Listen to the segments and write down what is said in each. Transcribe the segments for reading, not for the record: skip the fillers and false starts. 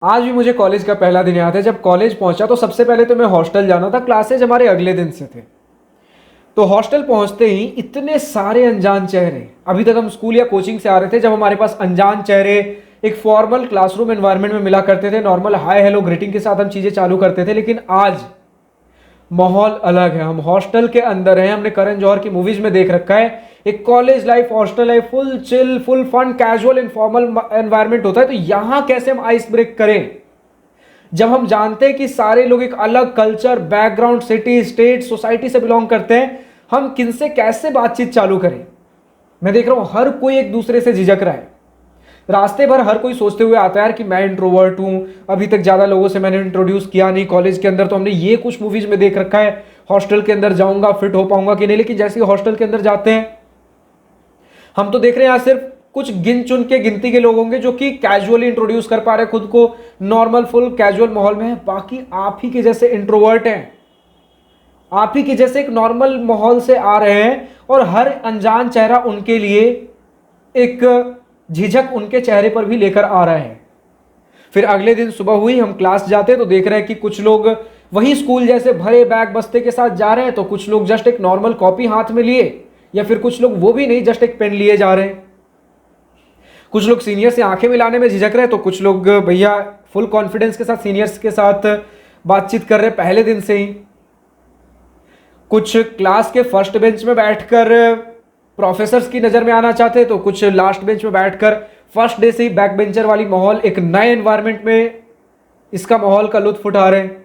आज भी मुझे कॉलेज का पहला दिन याद है। जब कॉलेज पहुंचा तो सबसे पहले तो मैं हॉस्टल जाना था, क्लासेज हमारे अगले दिन से थे। तो हॉस्टल पहुंचते ही इतने सारे अनजान चेहरे, अभी तक हम स्कूल या कोचिंग से आ रहे थे जब हमारे पास अनजान चेहरे एक फॉर्मल क्लासरूम एनवायरनमेंट में मिला करते थे, नॉर्मल हाय हेलो ग्रीटिंग के साथ हम चीजें चालू करते थे। लेकिन आज माहौल अलग है। हम हॉस्टल के अंदर हैं। हमने करण जौहर की मूवीज में देख रखा है, एक college life, hostel life full chill, full fun, casual, informal environment होता है। तो यहां कैसे हम आइस ब्रेक करें जब हम जानते हैं कि सारे लोग एक अलग culture, background, city, state, society से बिलोंग करते हैं। हम किनसे कैसे बातचीत चालू करें। मैं देख रहा हूं हर कोई एक दूसरे से झिझक रहा है। रास्ते भर हर कोई सोचते हुए आता है यार कि मैं इंट्रोवर्ट हूं, अभी तक ज्यादा लोगों से मैंने इंट्रोड्यूस किया नहीं। कॉलेज के अंदर तो हमने ये कुछ मूवीज में देख रखा है, हॉस्टल के अंदर जाऊंगा फिट हो पाऊंगा कि नहीं। लेकिन जैसे ही हॉस्टल के अंदर जाते हैं हम तो देख रहे हैं यहाँ सिर्फ कुछ गिन चुन के गिनती के लोग होंगे जो कि कैजुअली इंट्रोड्यूस कर पा रहे हैं खुद को, नॉर्मल फुल कैजुअल माहौल में है। बाकी आप ही के जैसे इंट्रोवर्ट हैं, आप ही के जैसे एक नॉर्मल माहौल से आ रहे हैं, और हर अनजान चेहरा उनके लिए एक झिझक उनके चेहरे पर भी लेकर आ रहा है। फिर अगले दिन सुबह हुई, हम क्लास जाते तो देख रहे हैं कि कुछ लोग वही स्कूल जैसे भरे बैग बस्ते के साथ जा रहे हैं, तो कुछ लोग जस्ट एक नॉर्मल कॉपी हाथ में लिए, या फिर कुछ लोग वो भी नहीं, जस्ट एक पेन लिए जा रहे हैं। कुछ लोग सीनियर से आंखें मिलाने में झिझक रहे हैं, तो कुछ लोग भैया फुल कॉन्फिडेंस के साथ सीनियर्स के साथ बातचीत कर रहे हैं पहले दिन से ही। कुछ क्लास के फर्स्ट बेंच में बैठकर प्रोफेसर्स की नजर में आना चाहते हैं, तो कुछ लास्ट बेंच में बैठकर फर्स्ट डे से ही बैक बेंचर वाली माहौल, एक नए एनवायरनमेंट में इसका माहौल का लुत्फ उठा रहे हैं।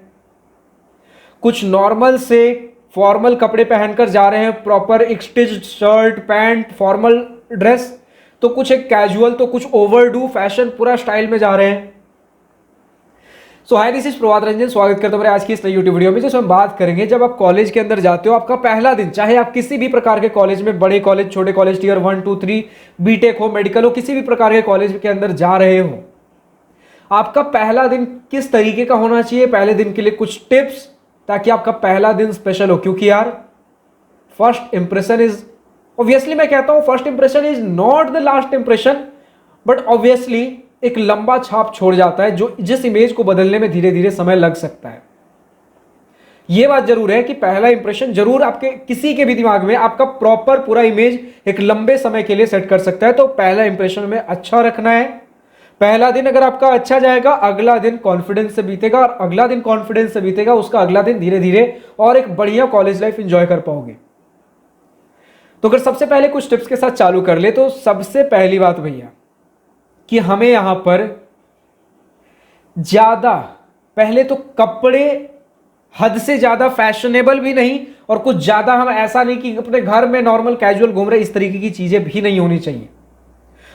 कुछ नॉर्मल से फॉर्मल कपड़े पहनकर जा रहे हैं, प्रॉपर एक stitched shirt pant formal dress, तो कुछ एक कैजुअल, तो कुछ ओवरडू फैशन पूरा स्टाइल में जा रहे हैं। सो हाय, दिस इज प्रभात रंजन। स्वागत करता हूं मेरे आज की इस नई यूट्यूब वीडियो में, जिसमें हम बात करेंगे जब आप कॉलेज के अंदर जाते हो, आपका पहला दिन, चाहे आप किसी भी प्रकार के कॉलेज में, बड़े कॉलेज, छोटे कॉलेज, टीयर 1 2 3, बीटेक हो, मेडिकल हो, किसी भी प्रकार के कॉलेज के अंदर जा रहे हो, आपका पहला दिन किस तरीके का होना चाहिए। पहले दिन के लिए कुछ टिप्स, ताकि आपका पहला दिन स्पेशल हो। क्योंकि यार फर्स्ट इंप्रेशन इज, ऑब्वियसली मैं कहता हूं first impression is not the last impression, but obviously एक लंबा छाप छोड़ जाता है, जो जिस इमेज को बदलने में धीरे धीरे समय लग सकता है। यह बात जरूर है कि पहला इंप्रेशन जरूर आपके किसी के भी दिमाग में आपका प्रॉपर पूरा इमेज एक लंबे समय के लिए सेट कर सकता है। तो पहला इंप्रेशन में अच्छा रखना है। पहला दिन अगर आपका अच्छा जाएगा, अगला दिन कॉन्फिडेंस से बीतेगा, और अगला दिन कॉन्फिडेंस से बीतेगा, उसका अगला दिन धीरे धीरे और एक बढ़िया कॉलेज लाइफ एंजॉय कर पाओगे। तो अगर सबसे पहले कुछ टिप्स के साथ चालू कर ले, तो सबसे पहली बात भैया कि हमें यहां पर ज्यादा, पहले तो कपड़े हद से ज्यादा फैशनेबल भी नहीं, और कुछ ज्यादा हम ऐसा नहीं कि अपने घर में नॉर्मल कैजुअल घूम रहे, इस तरीके की चीजें भी नहीं होनी चाहिए।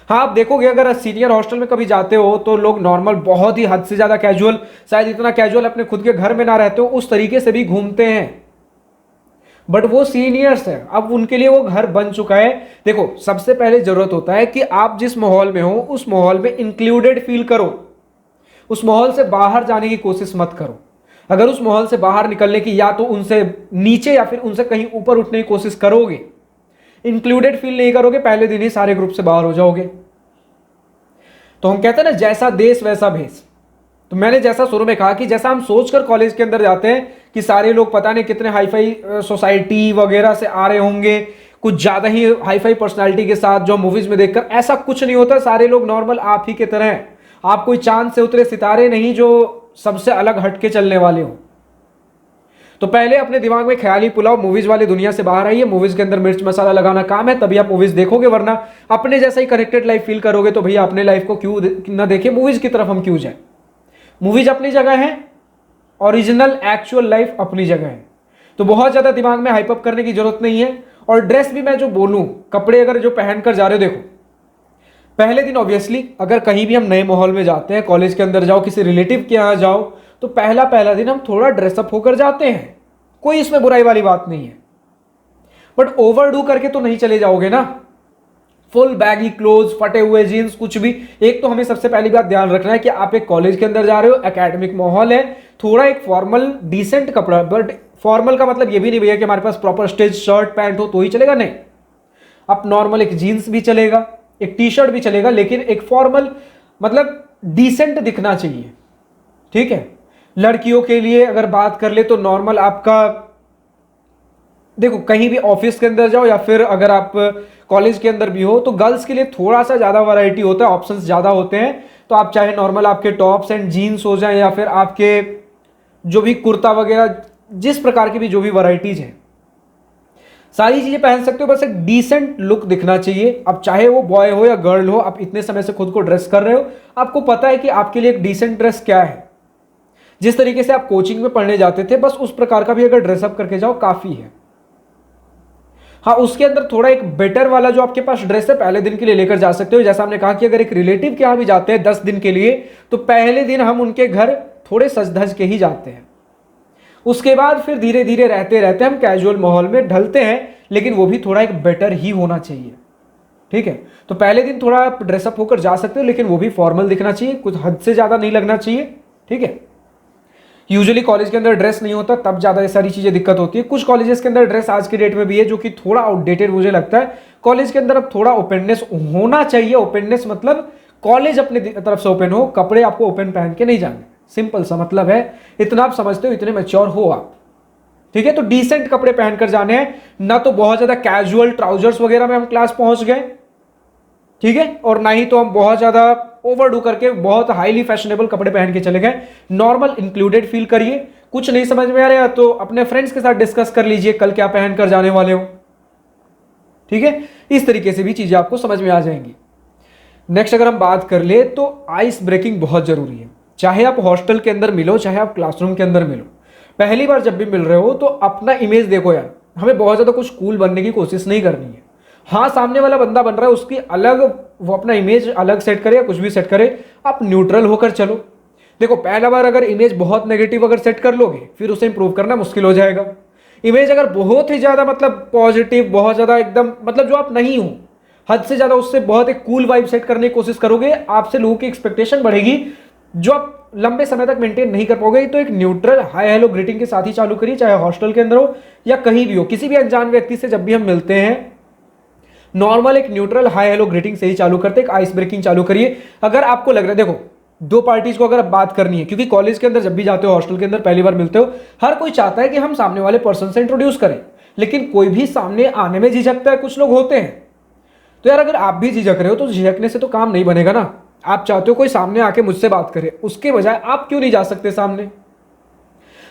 हाँ, आप देखोगे अगर सीनियर हॉस्टल में कभी जाते हो तो लोग नॉर्मल बहुत ही हद से ज्यादा कैजुअल, शायद इतना कैजुअल अपने खुद के घर में ना रहते हो, उस तरीके से भी घूमते हैं। बट वो सीनियर्स है, अब उनके लिए वो घर बन चुका है। देखो, सबसे पहले जरूरत होता है कि आप जिस माहौल में हो उस माहौल में इंक्लूडेड फील करो। उस माहौल से बाहर जाने की कोशिश मत करो। अगर उस माहौल से बाहर निकलने की, या तो उनसे नीचे या फिर उनसे कहीं ऊपर उठने की कोशिश करोगे, इंक्लूडेड फील नहीं करोगे, पहले दिन ही सारे ग्रुप से बाहर हो जाओगे। तो हम कहते हैं ना, जैसा देश वैसा भेष। तो मैंने जैसा शुरू में कहा कि जैसा हम सोचकर कॉलेज के अंदर जाते हैं कि सारे लोग पता नहीं कितने हाईफाई सोसाइटी वगैरह से आ रहे होंगे, कुछ ज्यादा ही हाईफाई पर्सनालिटी के साथ, जो मूवीज में देखकर, ऐसा कुछ नहीं होता। सारे लोग नॉर्मल आप ही की तरह हैं। आप कोई चांद से उतरे सितारे नहीं जो सबसे अलग हटके चलने वाले हो। तो पहले अपने दिमाग में ख्याल ही पुलाओ, मूवीज वाली दुनिया से बाहर आइए। मूवीज के अंदर मिर्च मसाला लगाना काम है, तभी आप मूवीज देखोगे, वरना अपने जैसा ही कनेक्टेड लाइफ फील करोगे तो भैया अपने लाइफ को क्यों न देखे, मूवीज की तरफ हम क्यों जाए। मूवीज अपनी जगह है, ओरिजिनल एक्चुअल लाइफ अपनी जगह है। तो बहुत ज्यादा दिमाग में हाइप अप करने की जरूरत नहीं है। और ड्रेस भी मैं जो बोलूं, कपड़े अगर जो पहन कर जा रहे हो, देखो पहले दिन ऑब्वियसली अगर कहीं भी हम नए माहौल में जाते हैं, कॉलेज के अंदर जाओ, किसी रिलेटिव के यहां जाओ, तो पहला दिन हम थोड़ा ड्रेसअप होकर जाते हैं, कोई इसमें बुराई वाली बात नहीं है। बट ओवरडू करके तो नहीं चले जाओगे ना, फुल बैगी क्लोज, फटे हुए जीन्स, कुछ भी। एक तो हमें सबसे पहली बात ध्यान रखना है कि आप एक कॉलेज के अंदर जा रहे हो, एकेडमिक माहौल है, थोड़ा एक फॉर्मल डिसेंट कपड़ा। बट फॉर्मल का मतलब ये भी नहीं भैया कि हमारे पास प्रॉपर स्टिच शर्ट पैंट हो तो ही चलेगा, नहीं। आप नॉर्मल एक जीन्स भी चलेगा, एक टी शर्ट भी चलेगा, लेकिन एक फॉर्मल मतलब डिसेंट दिखना चाहिए। ठीक है। लड़कियों के लिए अगर बात कर ले तो नॉर्मल आपका, देखो कहीं भी ऑफिस के अंदर जाओ या फिर अगर आप कॉलेज के अंदर भी हो, तो गर्ल्स के लिए थोड़ा सा ज़्यादा वैरायटी होता है, ऑप्शंस ज़्यादा होते हैं। तो आप चाहे नॉर्मल आपके टॉप्स एंड जीन्स हो जाए या फिर आपके जो भी कुर्ता वगैरह, जिस प्रकार की भी जो भी वैरायटीज हैं, सारी चीजें पहन सकते हो। बस एक डिसेंट लुक दिखना चाहिए। अब चाहे वो बॉय हो या गर्ल हो, आप इतने समय से खुद को ड्रेस कर रहे हो, आपको पता है कि आपके लिए एक डिसेंट ड्रेस क्या है। जिस तरीके से आप कोचिंग में पढ़ने जाते थे, बस उस प्रकार का भी अगर ड्रेसअप करके जाओ काफी है। हाँ, उसके अंदर थोड़ा एक बेटर वाला जो आपके पास ड्रेस है पहले दिन के लिए लेकर जा सकते हो। जैसा हमने कहा कि अगर एक रिलेटिव के यहां भी जाते हैं 10 दिन के लिए, तो पहले दिन हम उनके घर थोड़े सज धज के ही जाते हैं। उसके बाद फिर धीरे धीरे रहते रहते हम कैजुअल माहौल में ढलते हैं, लेकिन वो भी थोड़ा एक बेटर ही होना चाहिए। ठीक है, तो पहले दिन थोड़ा आप ड्रेसअप होकर जा सकते हो, लेकिन वो भी फॉर्मल दिखना चाहिए, कुछ हद से ज्यादा नहीं लगना चाहिए। ठीक है, यूजुअली कॉलेज के अंदर ड्रेस नहीं होता, तब ज्यादा ये सारी चीजें दिक्कत होती है। कुछ कॉलेजेस के अंदर ड्रेस आज के डेट में भी है, जो कि थोड़ा आउटडेटेड मुझे लगता है। कॉलेज के अंदर अब थोड़ा ओपननेस होना चाहिए। ओपननेस मतलब कॉलेज अपने तरफ से ओपन हो, कपड़े आपको ओपन पहन के नहीं जाने, सिंपल सा मतलब है। इतना आप समझते हो, इतने मैच्योर हो आप। ठीक है, तो डिसेंट कपड़े पहनकर जाने हैं, ना तो बहुत ज्यादा कैजुअल ट्राउजर्स वगैरह में हम क्लास पहुंच गए। ठीक है, और ना ही तो हम बहुत ज्यादा ओवरडू करके बहुत हाईली फैशनेबल कपड़े पहन के चले गए। नॉर्मल इंक्लूडेड फील करिए। कुछ नहीं समझ में आ रहा है तो अपने फ्रेंड्स के साथ डिस्कस कर लीजिए कल क्या पहन कर जाने वाले हो। ठीक है, इस तरीके से भी चीजें आपको समझ में आ जाएंगी। नेक्स्ट अगर हम बात कर ले तो आइस ब्रेकिंग बहुत जरूरी है। चाहे आप हॉस्टल के अंदर मिलो, चाहे आप क्लासरूम के अंदर मिलो, पहली बार जब भी मिल रहे हो तो अपना इमेज देखो यार। हमें बहुत ज्यादा कुछ कूल बनने की कोशिश नहीं करनी है। हाँ, सामने वाला बंदा बन रहा है, उसकी अलग, वो अपना इमेज अलग सेट करे या कुछ भी सेट करे, आप न्यूट्रल होकर चलो। देखो, पहला बार अगर इमेज बहुत नेगेटिव अगर सेट कर लोगे, फिर उसे इंप्रूव करना मुश्किल हो जाएगा। इमेज अगर बहुत ही ज्यादा मतलब पॉजिटिव, बहुत ज्यादा एकदम मतलब जो आप नहीं हो, हद से ज्यादा उससे बहुत एक कूल वाइब सेट करने की कोशिश करोगे, आपसे लोगों की एक्सपेक्टेशन बढ़ेगी जो आप लंबे समय तक मेंटेन नहीं कर पाओगे। तो एक न्यूट्रल हाय हेलो ग्रीटिंग के साथ ही चालू करिए, चाहे हॉस्टल के अंदर हो या कहीं भी हो। किसी भी अनजान व्यक्ति से जब भी हम मिलते हैं, नॉर्मल एक न्यूट्रल हाय हेलो ग्रीटिंग से ही चालू करते, एक आइस ब्रेकिंग चालू करिए। अगर आपको लग रहा है, देखो दो पार्टीज को अगर बात करनी है, क्योंकि कॉलेज के अंदर जब भी जाते हो, हॉस्टल के अंदर पहली बार मिलते हो, हर कोई चाहता है कि हम सामने वाले पर्सन से इंट्रोड्यूस करें, लेकिन कोई भी सामने आने में झिझकता है। कुछ लोग होते हैं, तो यार अगर आप भी झिझक रहे हो तो झिझकने से तो काम नहीं बनेगा ना। आप चाहते हो कोई सामने आके मुझसे बात करे, उसके बजाय आप क्यों नहीं जा सकते सामने?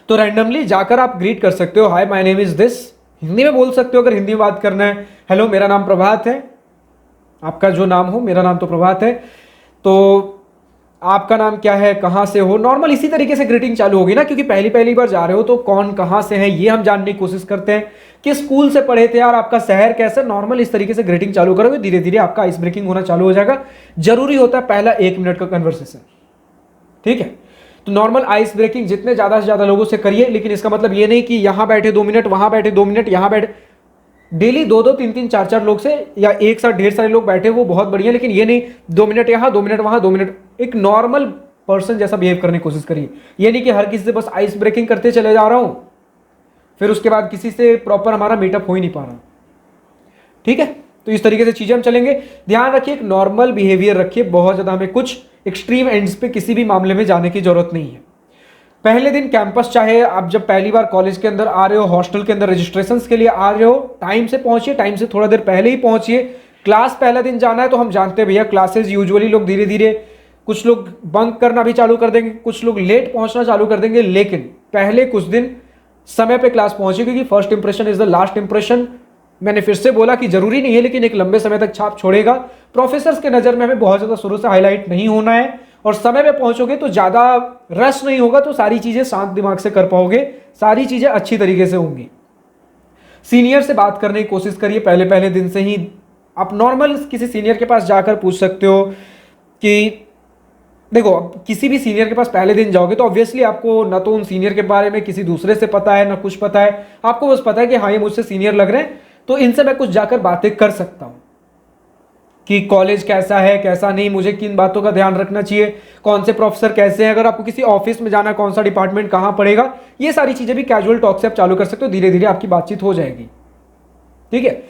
तो रैंडमली जाकर आप ग्रीट कर सकते हो, hi my name is this. Hindi में बोल सकते हो अगर हिंदी में बात करना है। हेलो, मेरा नाम प्रभात है। आपका जो नाम हो, मेरा नाम तो प्रभात है, तो आपका नाम क्या है, कहां से हो। नॉर्मल इसी तरीके से ग्रीटिंग चालू होगी ना, क्योंकि पहली पहली बार जा रहे हो तो कौन कहां से है ये हम जानने की कोशिश करते हैं। किस स्कूल से पढ़े थे यार, आपका शहर कैसा। नॉर्मल इस तरीके से ग्रीटिंग चालू करोगे, धीरे धीरे आपका आइस ब्रेकिंग होना चालू हो जाएगा। जरूरी होता है पहला 1 मिनट का कन्वर्सेशन। ठीक है, तो नॉर्मल आइस ब्रेकिंग जितने ज्यादा से ज्यादा लोगों से करिए, लेकिन इसका मतलब ये नहीं कि यहां बैठे 2 मिनट, वहां बैठे 2 मिनट, यहां बैठे। डेली 2-2, 3-3, 4-4 लोग से या एक साथ ढेर सारे लोग बैठे, वो बहुत बढ़िया, लेकिन ये नहीं 2 मिनट यहां, 2 मिनट वहां, 2 मिनट। एक नॉर्मल पर्सन जैसा बिहेव करने की कोशिश करिए। ये नहीं कि हर किसी से बस आइस ब्रेकिंग करते चले जा रहा हूं, फिर उसके बाद किसी से प्रॉपर हमारा मीटअप हो ही नहीं पा रहा। ठीक है, तो इस तरीके से चीजें हम चलेंगे। ध्यान रखिए, एक नॉर्मल बिहेवियर रखिए। बहुत ज्यादा हमें कुछ एक्सट्रीम एंड्स पे किसी भी मामले में जाने की जरूरत नहीं है। पहले दिन कैंपस, चाहे आप जब पहली बार कॉलेज के अंदर आ रहे हो, हॉस्टल के अंदर रजिस्ट्रेशन के लिए आ रहे हो, टाइम से पहुंचिए, टाइम से थोड़ा देर पहले ही पहुंचिए। क्लास पहला दिन जाना है तो हम जानते हैं भैया, क्लासेज यूजुअली लोग धीरे धीरे, कुछ लोग बंक करना भी चालू कर देंगे, कुछ लोग लेट पहुंचना चालू कर देंगे, लेकिन पहले कुछ दिन समय पे क्लास पहुंचे, क्योंकि first impression is the last impression. मैंने फिर से बोला कि जरूरी नहीं है, लेकिन एक लंबे समय तक छाप छोड़ेगा। प्रोफेसर्स के नजर में हमें बहुत ज्यादा शुरू से हाईलाइट नहीं होना है, और समय पे पहुंचोगे तो ज्यादा रश नहीं होगा, तो सारी चीजें शांत दिमाग से कर पाओगे, सारी चीजें अच्छी तरीके से होंगी। सीनियर से बात करने की कोशिश करिए पहले पहले दिन से ही। आप नॉर्मल किसी सीनियर के पास जाकर पूछ सकते हो कि, देखो किसी भी सीनियर के पास पहले दिन जाओगे तो ऑब्वियसली आपको ना तो उन सीनियर के बारे में किसी दूसरे से पता है, ना कुछ पता है। आपको बस पता है कि हाँ ये मुझसे सीनियर लग रहे हैं, तो इनसे मैं कुछ जाकर बातें कर सकता हूं कि कॉलेज कैसा है, कैसा नहीं, मुझे किन बातों का ध्यान रखना चाहिए, कौन से प्रोफेसर कैसे हैं, अगर आपको किसी ऑफिस में जाना, कौन सा डिपार्टमेंट कहां पड़ेगा। ये सारी चीजें भी कैजुअल टॉक से आप चालू कर सकते हो, धीरे धीरे आपकी बातचीत हो जाएगी। ठीक है,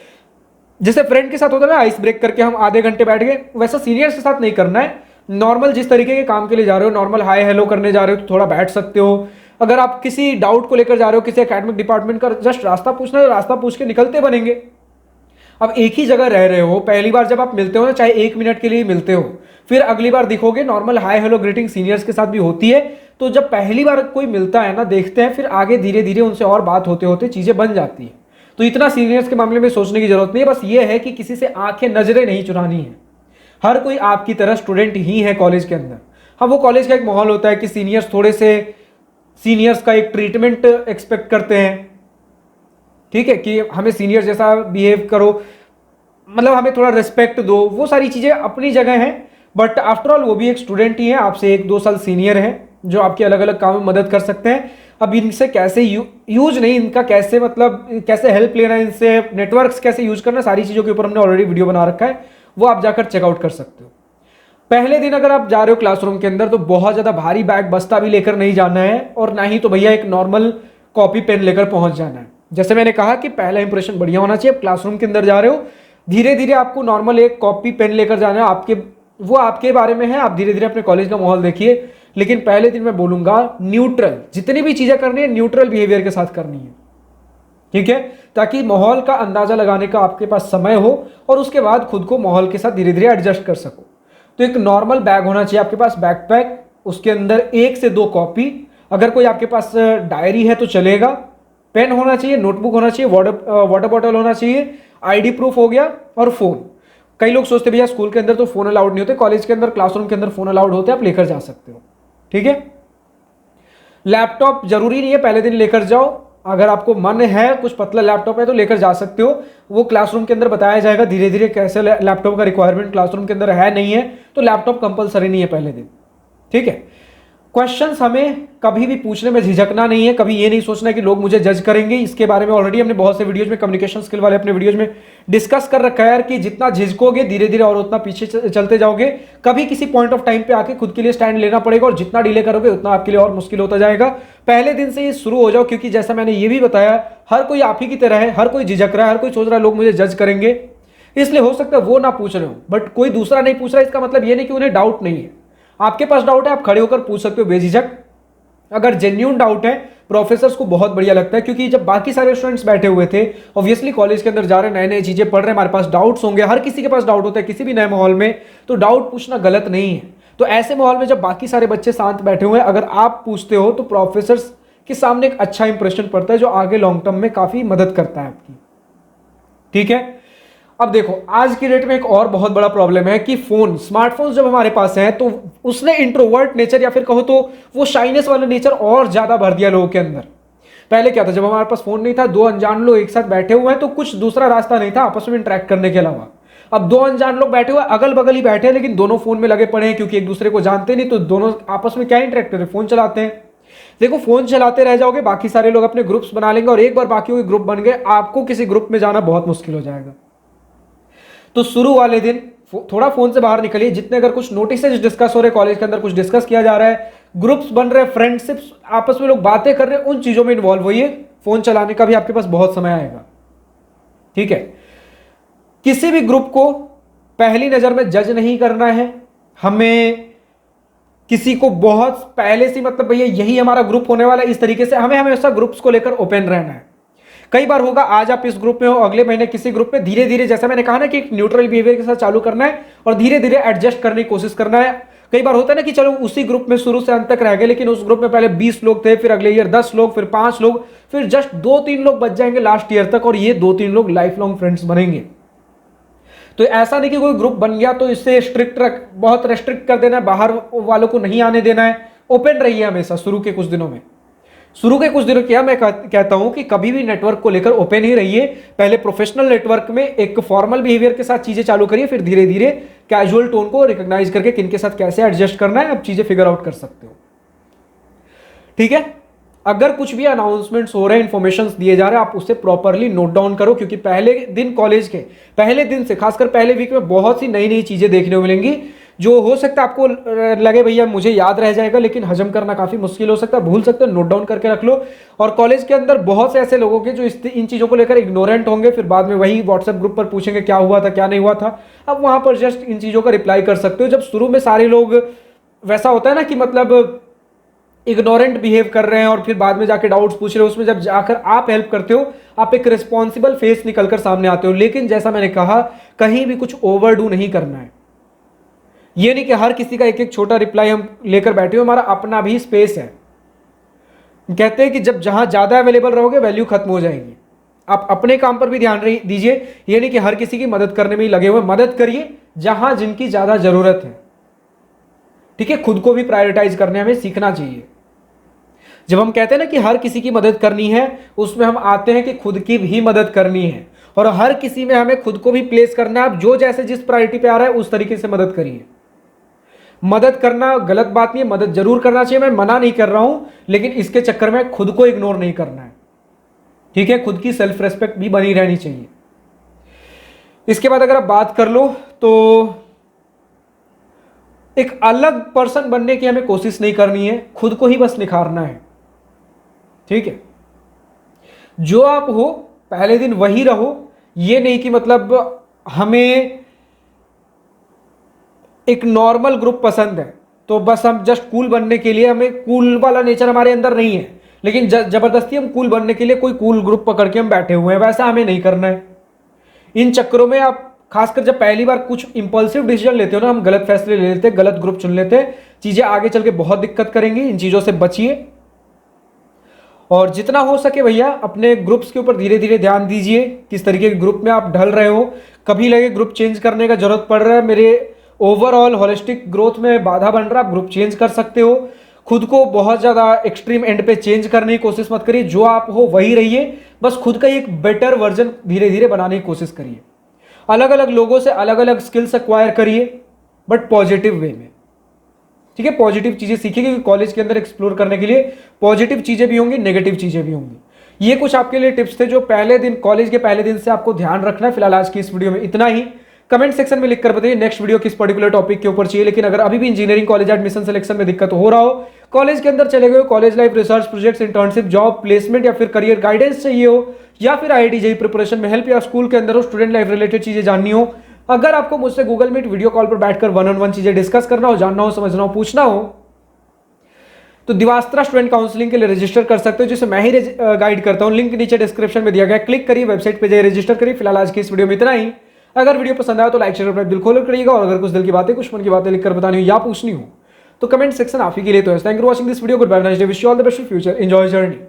जैसे फ्रेंड के साथ होता है ना, आइस ब्रेक करके हम आधे घंटे बैठ गए, वैसा सीनियर्स के साथ नहीं करना है। नॉर्मल जिस तरीके के काम के लिए जा रहे हो, नॉर्मल हाय हेलो करने जा रहे हो तो थोड़ा बैठ सकते हो। अगर आप किसी डाउट को लेकर जा रहे हो, किसी एकेडमिक डिपार्टमेंट का जस्ट रास्ता पूछना है, रास्ता पूछ के निकलते बनेंगे। अब एक ही जगह रह रहे हो, पहली बार जब आप मिलते हो ना, चाहे 1 मिनट के लिए मिलते हो, फिर अगली बार दिखोगे, normal hi hello greeting seniors के साथ भी होती है। तो जब पहली बार कोई मिलता है ना, देखते हैं, फिर आगे धीरे धीरे उनसे और बात होते होते चीजें बन जाती है। तो इतना सीनियर्स के मामले में सोचने की जरूरत नहीं है। बस ये है कि किसी से आंखें नजरें नहीं चुरानी है। हर कोई आपकी तरह स्टूडेंट ही है कॉलेज के अंदर। हाँ, वो कॉलेज का एक माहौल होता है कि सीनियर्स थोड़े से सीनियर्स का एक ट्रीटमेंट एक्सपेक्ट करते हैं, ठीक है, कि हमें सीनियर जैसा बिहेव करो, मतलब हमें थोड़ा रिस्पेक्ट दो। वो सारी चीजें अपनी जगह हैं, बट आफ्टर ऑल वो भी एक स्टूडेंट ही है, आपसे 1-2 साल सीनियर है, जो आपके अलग अलग काम में मदद कर सकते हैं। अब इनसे कैसे यूज नहीं, इनका कैसे मतलब कैसे हेल्प लेना, इनसे नेटवर्क्स कैसे यूज करना, सारी चीजों के ऊपर हमने ऑलरेडी वीडियो बना रखा है, वो आप जाकर चेकआउट कर सकते हो। पहले दिन अगर आप जा रहे हो क्लासरूम के अंदर, तो बहुत ज्यादा भारी बैग बस्ता भी लेकर नहीं जाना है, और ना ही तो भैया एक नॉर्मल कॉपी पेन लेकर पहुंच जाना है। जैसे मैंने कहा कि पहला इंप्रेशन बढ़िया होना चाहिए। आप क्लासरूम के अंदर जा रहे हो, धीरे धीरे आपको नॉर्मल एक कॉपी पेन लेकर जाना है, वो आपके बारे में है, आप धीरे धीरे अपने कॉलेज का माहौल देखिए। लेकिन पहले दिन मैं बोलूंगा न्यूट्रल, जितनी भी चीजें करनी है न्यूट्रल बिहेवियर के साथ करनी है, ठीक है, ताकि माहौल का अंदाजा लगाने का आपके पास समय हो, और उसके बाद खुद को माहौल के साथ धीरे धीरे एडजस्ट कर सको। तो एक नॉर्मल बैग होना चाहिए आपके पास, बैकपैक, उसके अंदर 1 से 2 कॉपी, अगर कोई आपके पास डायरी है तो चलेगा, पेन होना चाहिए, नोटबुक होना चाहिए, वाटर बॉटल होना चाहिए, आईडी प्रूफ हो गया, और फोन। कई लोग सोचते भैया स्कूल के अंदर तो फोन अलाउड नहीं होते, कॉलेज के अंदर क्लासरूम के अंदर फोन अलाउड होते हैं, आप लेकर जा सकते हो, ठीक है। लैपटॉप जरूरी नहीं है पहले दिन लेकर जाओ, अगर आपको मन है, कुछ पतला लैपटॉप है तो लेकर जा सकते हो, वो क्लासरूम के अंदर बताया जाएगा धीरे धीरे कैसे लैपटॉप का रिक्वायरमेंट क्लासरूम के अंदर है नहीं है, तो लैपटॉप कंपलसरी नहीं है पहले दिन, ठीक है। क्वेश्चंस हमें कभी भी पूछने में झिझकना नहीं है, कभी ये नहीं सोचना कि लोग मुझे जज करेंगे। इसके बारे में ऑलरेडी हमने बहुत से वीडियोज में, कम्युनिकेशन स्किल वाले अपने वीडियोज में डिस्कस कर रखा है यार, कि जितना झिझकोगे धीरे धीरे और उतना पीछे चलते जाओगे, कभी किसी पॉइंट ऑफ टाइम पे आके खुद के लिए स्टैंड लेना पड़ेगा, और जितना डिले करोगे उतना आपके लिए और मुश्किल होता जाएगा। पहले दिन से ये शुरू हो जाओ, क्योंकि जैसा मैंने ये भी बताया, हर कोई आप ही की तरह है, हर कोई झिझक रहा है, हर कोई सोच रहा है लोग मुझे जज करेंगे, इसलिए हो सकता है वो ना पूछ रहे हो, बट कोई दूसरा नहीं पूछ रहा, इसका मतलब ये नहीं कि उन्हें डाउट नहीं है। आपके पास डाउट है, आप खड़े होकर पूछ सकते हो बेझिझक। अगर जेन्युइन डाउट है, प्रोफेसर्स को बहुत बढ़िया लगता है, क्योंकि जब बाकी सारे स्टूडेंट्स बैठे हुए थे, ऑब्वियसली कॉलेज के अंदर जा रहे हैं, नए नए चीजें पढ़ रहे हैं, हमारे पास डाउट्स होंगे, हर किसी के पास डाउट होता है किसी भी नए माहौल में, तो डाउट पूछना गलत नहीं है। तो ऐसे माहौल में जब बाकी सारे बच्चे शांत बैठे हुए हैं, अगर आप पूछते हो तो प्रोफेसर्स के सामने एक अच्छा इंप्रेशन पड़ता है, जो आगे लॉन्ग टर्म में काफी मदद करता है आपकी, ठीक है। अब देखो, आज की डेट में एक और बहुत बड़ा प्रॉब्लम है कि फोन, स्मार्टफोन्स जब हमारे पास हैं, तो उसने इंट्रोवर्ट नेचर, या फिर कहो तो वो शाइनेस वाला नेचर और ज्यादा भर दिया लोगों के अंदर। पहले क्या था, जब हमारे पास फोन नहीं था, 2 अनजान लोग एक साथ बैठे हुए हैं, तो कुछ दूसरा रास्ता नहीं था आपस में इंटरेक्ट करने के अलावा। अब 2 अनजान लोग बैठे हुए, अगल बगल ही बैठे हैं, लेकिन दोनों फोन में लगे पड़े हैं, क्योंकि एक दूसरे को जानते नहीं, तो दोनों आपस में क्या इंटरेक्ट कर रहे हैं, फोन चलाते हैं। देखो, फोन चलाते रह जाओगे, बाकी सारे लोग अपने ग्रुप्स बना लेंगे, और एक बार बाकी के ग्रुप बन गए, आपको किसी ग्रुप में जाना बहुत मुश्किल हो जाएगा। तो शुरू वाले दिन थोड़ा फोन से बाहर निकलिए, जितने अगर कुछ नोटिसेज डिस्कस हो रहे, कॉलेज के अंदर कुछ डिस्कस किया जा रहा है, ग्रुप्स बन रहे, फ्रेंडशिप्स, आपस में लोग बातें कर रहे हैं, उन चीजों में इन्वॉल्व होइए। फोन चलाने का भी आपके पास बहुत समय आएगा, ठीक है। किसी भी ग्रुप को पहली नजर में जज नहीं करना है, हमें किसी को बहुत पहले से, मतलब भैया यही हमारा ग्रुप होने वाला है, इस तरीके से हमें हमेशा ग्रुप्स को लेकर ओपन रहना है। कई बार होगा, आज आप इस ग्रुप में हो, अगले महीने किसी ग्रुप में, धीरे धीरे, जैसा मैंने कहा ना कि एक न्यूट्रल बिहेवियर के साथ चालू करना है, और धीरे धीरे एडजस्ट करने की कोशिश करना है। कई बार होता है ना कि चलो उसी ग्रुप में शुरू से अंत तक रह गए, लेकिन उस ग्रुप में पहले 20 लोग थे, फिर अगले ईयर 10 लोग, फिर 5 लोग, फिर जस्ट 2-3 लोग बच जाएंगे लास्ट ईयर तक, और ये 2-3 लोग लाइफ लॉन्ग फ्रेंड्स बनेंगे। तो ऐसा नहीं कि कोई ग्रुप बन गया तो इससे बहुत रेस्ट्रिक्ट कर देना है, बाहर वालों को नहीं आने देना है। ओपन रहिए हमेशा शुरू के कुछ दिनों में। क्या मैं कहता हूं कि कभी भी नेटवर्क को लेकर ओपन ही रहिए। पहले प्रोफेशनल नेटवर्क में एक फॉर्मल बिहेवियर के साथ चीजें चालू करिए, फिर धीरे धीरे कैजुअल टोन को रिकॉग्नाइज करके किन के साथ कैसे एडजस्ट करना है, अब चीजें फिगर आउट कर सकते हो, ठीक है। अगर कुछ भी अनाउंसमेंट्स हो रहे हैं, इंफॉर्मेशन दिए जा रहे हैं, आप उसे प्रॉपरली नोट डाउन करो, क्योंकि पहले दिन, कॉलेज के पहले दिन से, खासकर पहले वीक में बहुत सी नई नई चीजें देखने को मिलेंगी, जो हो सकता है आपको लगे भैया मुझे याद रह जाएगा, लेकिन हजम करना काफ़ी मुश्किल हो सकता है, भूल सकते हो, नोट डाउन करके रख लो। और कॉलेज के अंदर बहुत से ऐसे लोगों के जो इन चीज़ों को लेकर इग्नोरेंट होंगे, फिर बाद में वही व्हाट्सएप ग्रुप पर पूछेंगे क्या हुआ था क्या नहीं हुआ था। अब वहाँ पर जस्ट इन चीज़ों का रिप्लाई कर सकते हो। जब शुरू में सारे लोग वैसा होता है ना कि मतलब इग्नोरेंट बिहेव कर रहे हैं और फिर बाद में जाके डाउट्स पूछ रहे हो, उसमें जब जाकर आप हेल्प करते हो, आप एक रिस्पॉन्सिबल फेस निकलकर सामने आते हो। लेकिन जैसा मैंने कहा, कहीं भी कुछ ओवरडू नहीं करना है। ये नहीं कि हर किसी का एक एक छोटा रिप्लाई हम लेकर बैठे हो, हमारा अपना भी स्पेस है। कहते हैं कि जब जहां ज्यादा अवेलेबल रहोगे वैल्यू खत्म हो जाएगी। आप अपने काम पर भी ध्यान दीजिए। ये नहीं कि हर किसी की मदद करने में ही लगे हुए, मदद करिए जहां जिनकी ज्यादा जरूरत है। ठीक है, खुद को भी प्रायोरिटाइज करने हमें सीखना चाहिए। जब हम कहते हैं ना कि हर किसी की मदद करनी है, उसमें हम आते हैं कि खुद की भी मदद करनी है, और हर किसी में हमें खुद को भी प्लेस करना है। आप जो जैसे जिस प्रायोरिटी पे आ रहा है उस तरीके से मदद करिए। मदद करना गलत बात नहीं है, मदद जरूर करना चाहिए, मैं मना नहीं कर रहा हूं, लेकिन इसके चक्कर में खुद को इग्नोर नहीं करना है। ठीक है, खुद की सेल्फ रेस्पेक्ट भी बनी रहनी चाहिए। इसके बाद अगर आप बात कर लो तो एक अलग पर्सन बनने की हमें कोशिश नहीं करनी है, खुद को ही बस निखारना है। ठीक है, जो आप हो पहले दिन वही रहो। ये नहीं कि मतलब हमें एक नॉर्मल ग्रुप पसंद है तो बस हम जस्ट कूल बनने के लिए, हमें कूल वाला नेचर हमारे अंदर नहीं है, लेकिन जबरदस्ती हम कूल बनने के लिए कोई कूल ग्रुप पकड़ के हम बैठे हुए हैं, वैसा हमें नहीं करना है। इन चक्करों में आप खासकर जब पहली बार कुछ इंपल्सिव डिसीजन लेते हो ना, हम गलत फैसले ले लेते हैं, गलत ग्रुप चुन लेते हैं, चीजें आगे चल के बहुत दिक्कत करेंगी। इन चीजों से बचिए और जितना हो सके भैया अपने ग्रुप्स के ऊपर धीरे धीरे ध्यान दीजिए, किस तरीके के ग्रुप में आप ढल रहे हो। कभी लगे ग्रुप चेंज करने का जरूरत पड़ रहा है, मेरे ओवरऑल होलिस्टिक ग्रोथ में बाधा बन रहा है, आप ग्रुप चेंज कर सकते हो। खुद को बहुत ज्यादा एक्सट्रीम एंड पे चेंज करने की कोशिश मत करिए, जो आप हो वही रहिए, बस खुद का एक बेटर वर्जन धीरे धीरे बनाने की कोशिश करिए। अलग अलग लोगों से अलग अलग स्किल्स एक्वायर करिए, बट पॉजिटिव वे में। ठीक है, पॉजिटिव चीजें सीखिए, क्योंकि कॉलेज के अंदर एक्सप्लोर करने के लिए पॉजिटिव चीजें भी होंगी, नेगेटिव चीजें भी होंगी। ये कुछ आपके लिए टिप्स थे जो पहले दिन, कॉलेज के पहले दिन से आपको ध्यान रखना है। फिलहाल आज की इस वीडियो में इतना ही। कमेंट सेक्शन में लिखकर बताइए नेक्स्ट वीडियो किस पर्टिकुलर टॉपिक के ऊपर चाहिए। लेकिन अगर अभी भी इंजीनियरिंग कॉलेज एडमिशन सिलेक्शन में दिक्कत हो रहा हो, कॉलेज के अंदर चले गए, college life, research projects, internship, job placement या फिर करियर गाइडेंस चाहिए हो, या फिर IIT JEE प्रिपरेशन में हेल्प, या स्कूल के अंदर हो, स्टूडेंट लाइफ रिलेटेड चीजें जाननी हो, अगर आपको मुझसे गूगल मीट वीडियो कॉल पर बैठकर 1-on-1 चीजें डिस्कस करना हो, जानना हो, समझना हो, पूछना हो, तो दिवास्त्रा स्टूडेंट काउंसलिंग के लिए रजिस्टर कर सकते हो, जिसे मैं ही गाइड करता हूं। लिंक नीचे डिस्क्रिप्शन में दिया गया, क्लिक करिए, वेबसाइट पे जाइए, रजिस्टर करिए। फिलहाल आज की इस वीडियो में इतना ही। अगर वीडियो पसंद आया तो लाइक शेयर अपना दिल खोल करिएगा, और अगर कुछ दिल की बातें, कुछ मन की बातें लिखकर बतानी हो या पूछनी हो तो कमेंट सेक्शन आप ही के लिए तो है। Thank you for watching this video, good bye, nice day, wish you all the best for future, enjoy journey.